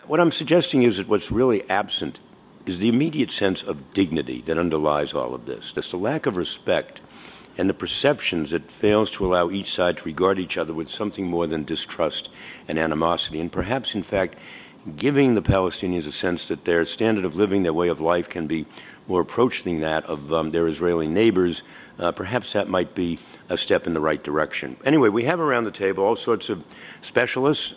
What I'm suggesting is that what's really absent is the immediate sense of dignity that underlies all of this. That's the lack of respect and the perceptions that fails to allow each side to regard each other with something more than distrust and animosity, and perhaps, in fact, giving the Palestinians a sense that their standard of living, their way of life, can be more approaching that of their Israeli neighbors. Perhaps that might be a step in the right direction. Anyway, we have around the table all sorts of specialists,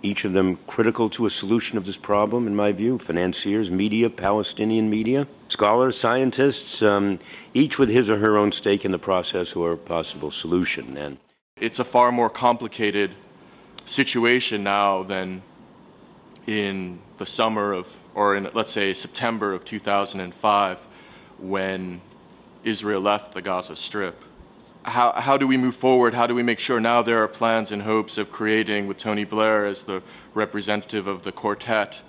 each of them critical to a solution of this problem, in my view: financiers, media, Palestinian media, scholars, scientists, each with his or her own stake in the process or possible solution. And it's a far more complicated situation now than in the summer of, or in, let's say, September of 2005, when Israel left the Gaza Strip. How do we move forward? How do we make sure now there are plans and hopes of creating, with Tony Blair as the representative of the quartet,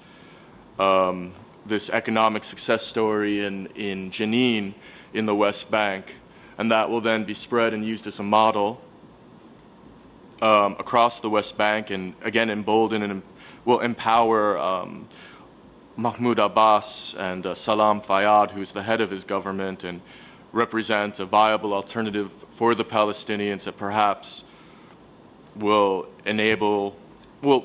this economic success story in Jenin in the West Bank, and that will then be spread and used as a model across the West Bank, and again embolden and will empower Mahmoud Abbas and Salam Fayyad, who is the head of his government, and represent a viable alternative for the Palestinians that perhaps will enable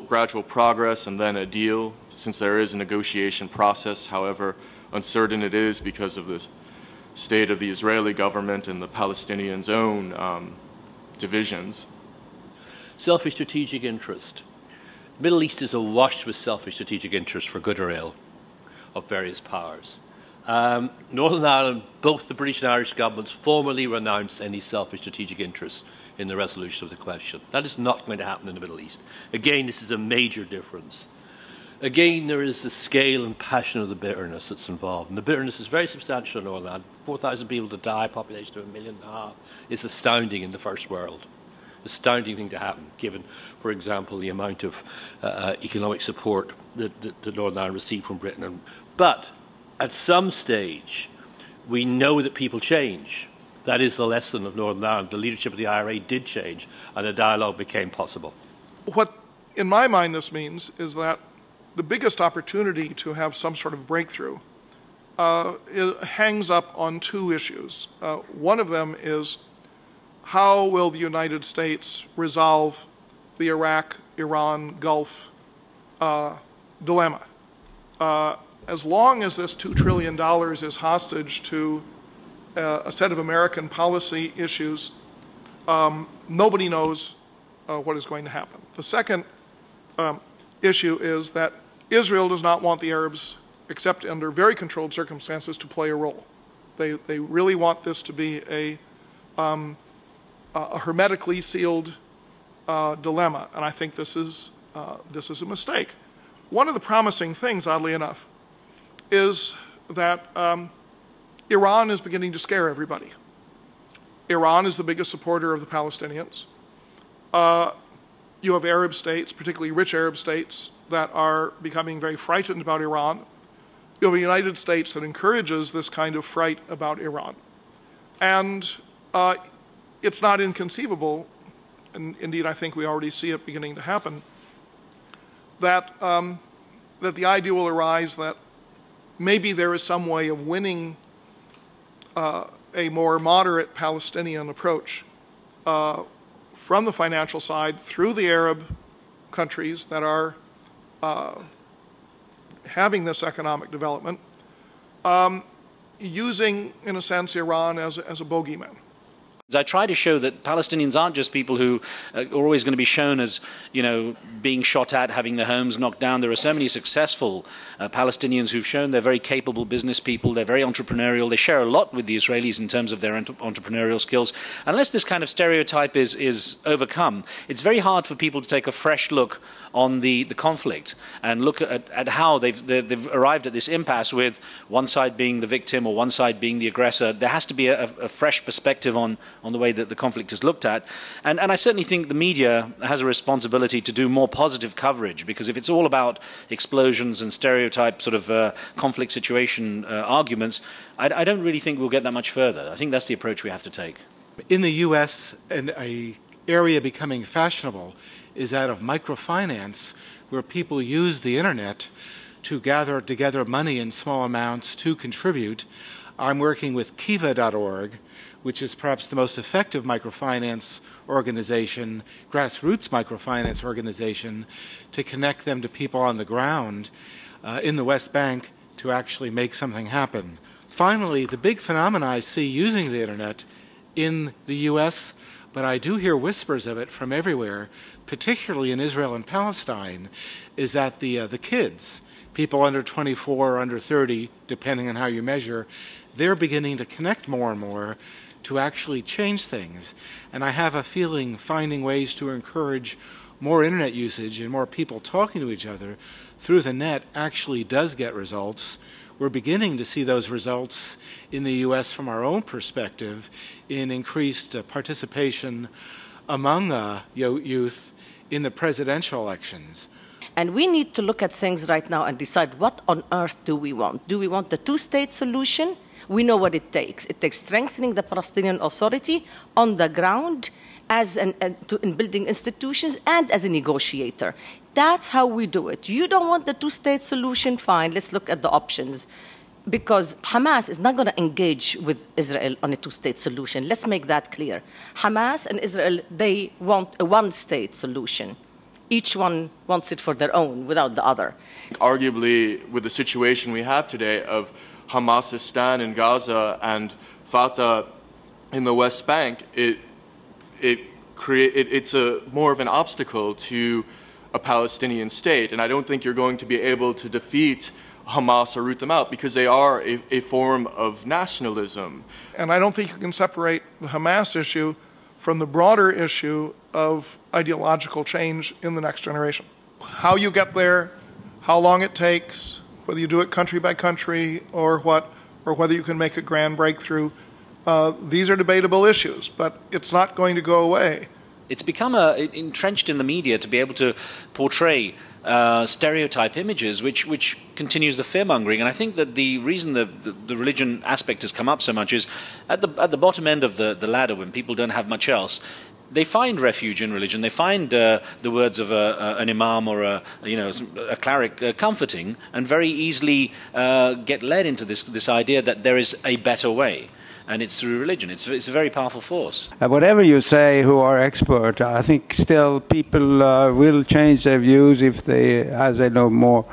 gradual progress and then a deal, since there is a negotiation process, however uncertain it is because of the state of the Israeli government and the Palestinians' own divisions. Selfish strategic interest. The Middle East is awash with selfish strategic interest, for good or ill, of various powers. Northern Ireland, both the British and Irish governments formally renounced any selfish strategic interest in the resolution of the question. That is not going to happen in the Middle East. Again, this is a major difference. Again, there is the scale and passion of the bitterness that's involved. And the bitterness is very substantial in Northern Ireland. 4,000 people to die, population of 1.5 million. It's astounding in the first world. Astounding thing to happen, given, for example, the amount of economic support that Northern Ireland received from Britain. But at some stage, we know that people change. That is the lesson of Northern Ireland. The leadership of the IRA did change, and a dialogue became possible. What, in my mind, this means is that the biggest opportunity to have some sort of breakthrough hangs up on two issues. One of them is, how will the United States resolve the Iraq-Iran Gulf dilemma? As long as this $2 trillion is hostage to a set of American policy issues, nobody knows what is going to happen. The second issue is that Israel does not want the Arabs, except under very controlled circumstances, to play a role. They really want this to be a hermetically sealed dilemma, and I think this is a mistake. One of the promising things, oddly enough, is that Iran is beginning to scare everybody. Iran is the biggest supporter of the Palestinians. You have Arab states, particularly rich Arab states, that are becoming very frightened about Iran. You have a United States that encourages this kind of fright about Iran. And it's not inconceivable, and indeed I think we already see it beginning to happen, that the idea will arise that maybe there is some way of winning a more moderate Palestinian approach from the financial side through the Arab countries that are having this economic development, using, in a sense, Iran as a bogeyman. I try to show that Palestinians aren't just people who are always going to be shown as, being shot at, having their homes knocked down. There are so many successful Palestinians who've shown they're very capable business people, they're very entrepreneurial, they share a lot with the Israelis in terms of their entrepreneurial skills. Unless this kind of stereotype is overcome, it's very hard for people to take a fresh look on the conflict and look at how they've arrived at this impasse, with one side being the victim or one side being the aggressor. There has to be a fresh perspective on the way that the conflict is looked at. And I certainly think the media has a responsibility to do more positive coverage, because if it's all about explosions and stereotype sort of conflict situation arguments, I don't really think we'll get that much further. I think that's the approach we have to take. In the U.S., and a area becoming fashionable is that of microfinance, where people use the internet to gather together money in small amounts to contribute. I'm working with Kiva.org, which is perhaps the most effective microfinance organization, grassroots microfinance organization, to connect them to people on the ground in the West Bank to actually make something happen. Finally, the big phenomena I see using the internet in the U.S., but I do hear whispers of it from everywhere, particularly in Israel and Palestine, is that the kids, people under 24 or under 30, depending on how you measure, they're beginning to connect more and more to actually change things. And I have a feeling finding ways to encourage more internet usage and more people talking to each other through the net actually does get results. We're beginning to see those results in the U.S. from our own perspective in increased participation among youth in the presidential elections. And we need to look at things right now and decide what on earth do we want? Do we want the two-state solution? We know what it takes. It takes strengthening the Palestinian Authority on the ground in building institutions and as a negotiator. That's how we do it. You don't want the two-state solution? Fine, let's look at the options. Because Hamas is not going to engage with Israel on a two-state solution. Let's make that clear. Hamas and Israel, they want a one-state solution. Each one wants it for their own, without the other. Arguably, with the situation we have today of Hamas's stand in Gaza and Fatah in the West Bank, it's more of an obstacle to a Palestinian state. And I don't think you're going to be able to defeat Hamas or root them out because they are a form of nationalism. And I don't think you can separate the Hamas issue from the broader issue of ideological change in the next generation. How you get there, how long it takes, whether you do it country by country or whether you can make a grand breakthrough, these are debatable issues, but it's not going to go away. It's become entrenched in the media to be able to portray stereotype images, which continues the fear-mongering. And I think that the reason the religion aspect has come up so much is at the bottom end of the ladder, when people don't have much else, they find refuge in religion. They find the words of an imam or a cleric comforting, and very easily get led into this idea that there is a better way. And it's through religion. It's a very powerful force. Whatever you say, who are expert, I think still people will change their views as they know more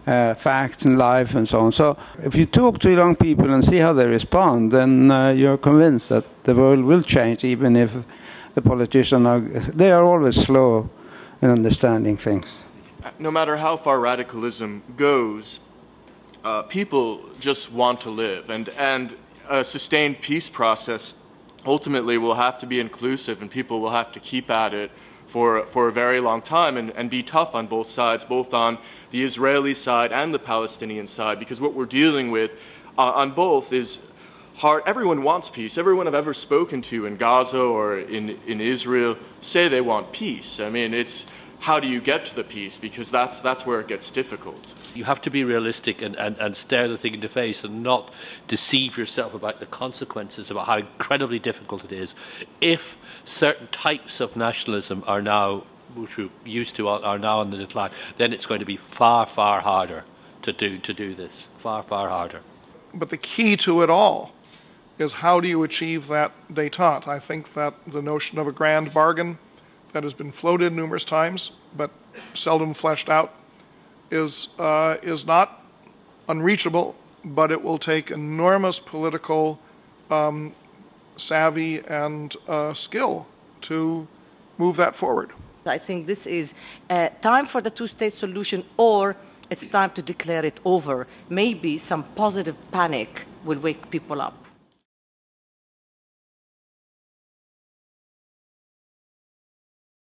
facts in life and so on. So if you talk to young people and see how they respond, then you're convinced that the world will change, even if the politicians they are always slow in understanding things. No matter how far radicalism goes, people just want to live, and a sustained peace process ultimately will have to be inclusive, and people will have to keep at it for a very long time and be tough on both sides, both on the Israeli side and the Palestinian side, because what we're dealing with on both is hard. Everyone wants peace. Everyone I've ever spoken to in Gaza or in Israel say they want peace. I mean, it's how do you get to the peace, because that's where it gets difficult. You have to be realistic and stare the thing in the face and not deceive yourself about the consequences, about how incredibly difficult it is. If certain types of nationalism are now, which we're used to, are now on the decline, then it's going to be far, far harder to do this. Far, far harder. But the key to it all is how do you achieve that détente? I think that the notion of a grand bargain that has been floated numerous times but seldom fleshed out is not unreachable, but it will take enormous political savvy and skill to move that forward. I think this is time for the two-state solution, or it's time to declare it over. Maybe some positive panic will wake people up.